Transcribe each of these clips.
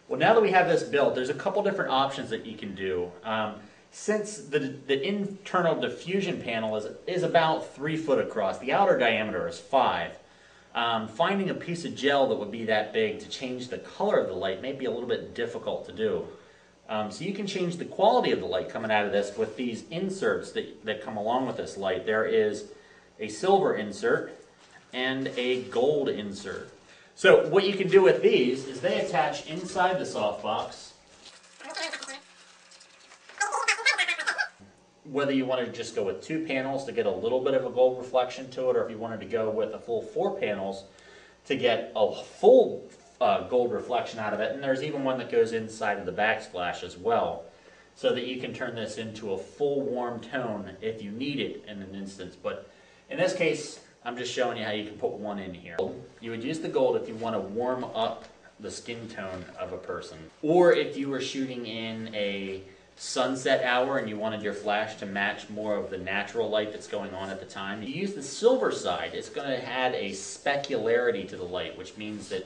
Well, now that we have this built, there's a couple different options that you can do. Since the internal diffusion panel is about 3 foot across, the outer diameter is 5. Finding a piece of gel that would be that big to change the color of the light may be a little bit difficult to do. So you can change the quality of the light coming out of this with these inserts that come along with this light. There is a silver insert and a gold insert. So what you can do with these is they attach inside the softbox. Whether you want to just go with 2 panels to get a little bit of a gold reflection to it, or if you wanted to go with a full 4 panels to get a full gold reflection out of it. And there's even one that goes inside of the backsplash as well, so that you can turn this into a full warm tone if you need it in an instance. But in this case, I'm just showing you how you can put one in here. You would use the gold if you want to warm up the skin tone of a person, or if you were shooting in a sunset hour and you wanted your flash to match more of the natural light that's going on at the time. You use the silver side, it's going to add a specularity to the light, which means that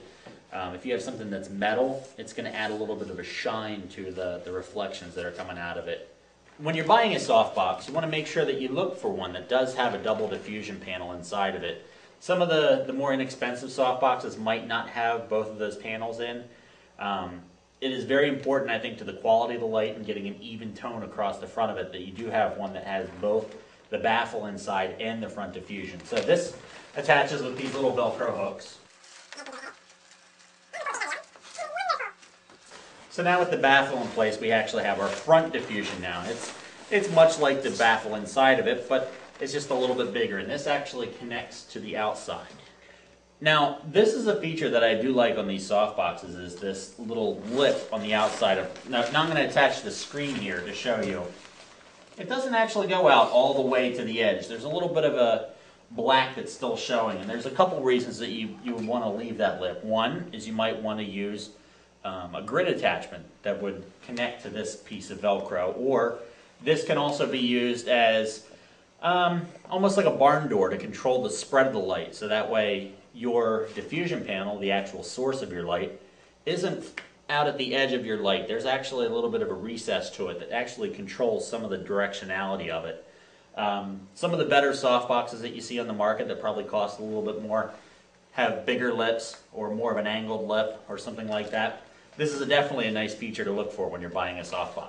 if you have something that's metal, it's going to add a little bit of a shine to the reflections that are coming out of it. When you're buying a softbox, you want to make sure that you look for one that does have a double diffusion panel inside of it. Some of the more inexpensive softboxes might not have both of those panels in. It is very important, I think, to the quality of the light and getting an even tone across the front of it that you do have one that has both the baffle inside and the front diffusion. So this attaches with these little Velcro hooks. So now with the baffle in place, we actually have our front diffusion now. It's much like the baffle inside of it, but it's just a little bit bigger, and this actually connects to the outside. Now, this is a feature that I do like on these softboxes, is this little lip on the outside of. Now I'm going to attach the screen here to show you. It doesn't actually go out all the way to the edge. There's a little bit of a black that's still showing, and there's a couple reasons that you would want to leave that lip. One is you might want to use a grid attachment that would connect to this piece of Velcro, or this can also be used as almost like a barn door to control the spread of the light, so that way your diffusion panel, the actual source of your light, isn't out at the edge of your light. There's actually a little bit of a recess to it that actually controls some of the directionality of it. Some of the better softboxes that you see on the market that probably cost a little bit more have bigger lips or more of an angled lip or something like that. This is definitely a nice feature to look for when you're buying a softbox.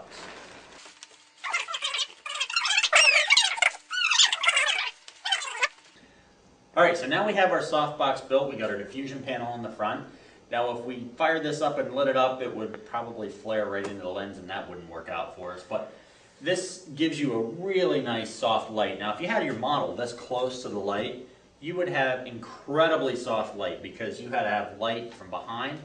Alright, so now we have our softbox built. We got our diffusion panel on the front. Now if we fired this up and lit it up, it would probably flare right into the lens, and that wouldn't work out for us. But this gives you a really nice soft light. Now if you had your model this close to the light, you would have incredibly soft light, because you had to have light from behind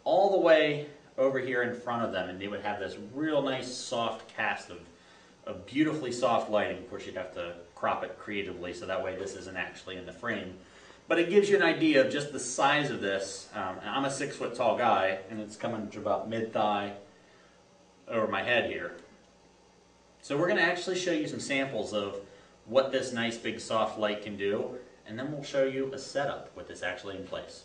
all the way over here in front of them, and they would have this real nice soft cast of beautifully soft lighting. Of course, you'd have to crop it creatively so that way this isn't actually in the frame. But it gives you an idea of just the size of this. I'm a 6 foot tall guy, and it's coming to about mid-thigh over my head here. So we're going to actually show you some samples of what this nice big soft light can do, and then we'll show you a setup with this actually in place.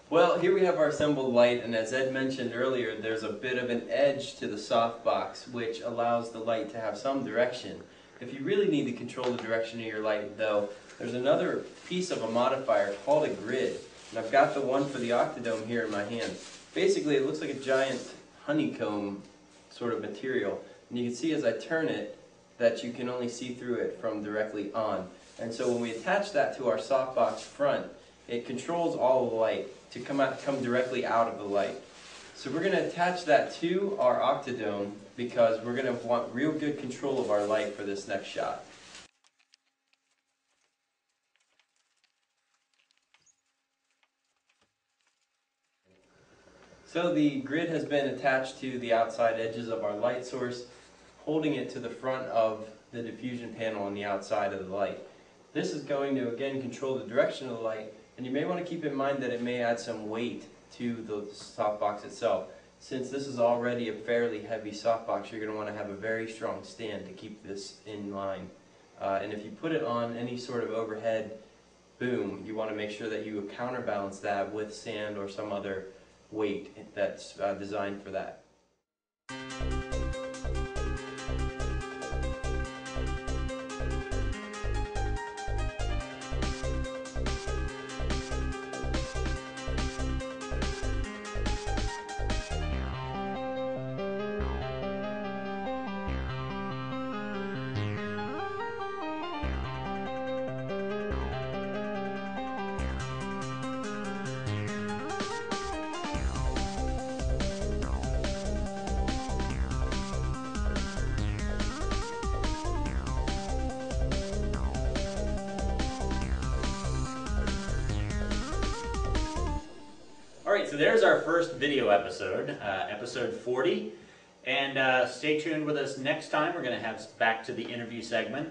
Well, here we have our assembled light, and as Ed mentioned earlier, there's a bit of an edge to the softbox which allows the light to have some direction. If you really need to control the direction of your light, though, there's another piece of a modifier called a grid. And I've got the one for the Octodome here in my hand. Basically, it looks like a giant honeycomb sort of material. And you can see as I turn it that you can only see through it from directly on. And so when we attach that to our softbox front, it controls all of the light to come directly out of the light. So we're going to attach that to our Octodome because we're going to want real good control of our light for this next shot. So the grid has been attached to the outside edges of our light source, holding it to the front of the diffusion panel on the outside of the light. This is going to again control the direction of the light, and you may want to keep in mind that it may add some weight to the softbox itself. Since this is already a fairly heavy softbox, you're going to want to have a very strong stand to keep this in line. And if you put it on any sort of overhead boom, you want to make sure that you counterbalance that with sand or some other weight that's designed for that. Alright, so there's our first video episode, episode 40. And stay tuned with us next time. We're going to have back to the interview segment.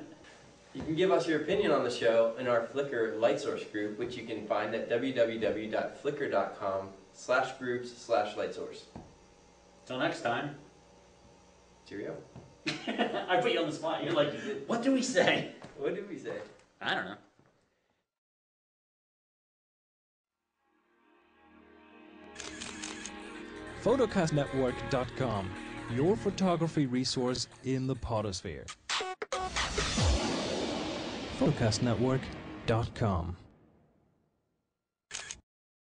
You can give us your opinion on the show in our Flickr light source group, which you can find at www.flickr.com/groups/lightsource. Till next time. Cheerio. I put you on the spot. You're like, what do we say? What did we say? I don't know. Photocastnetwork.com, your photography resource in the podosphere. Photocastnetwork.com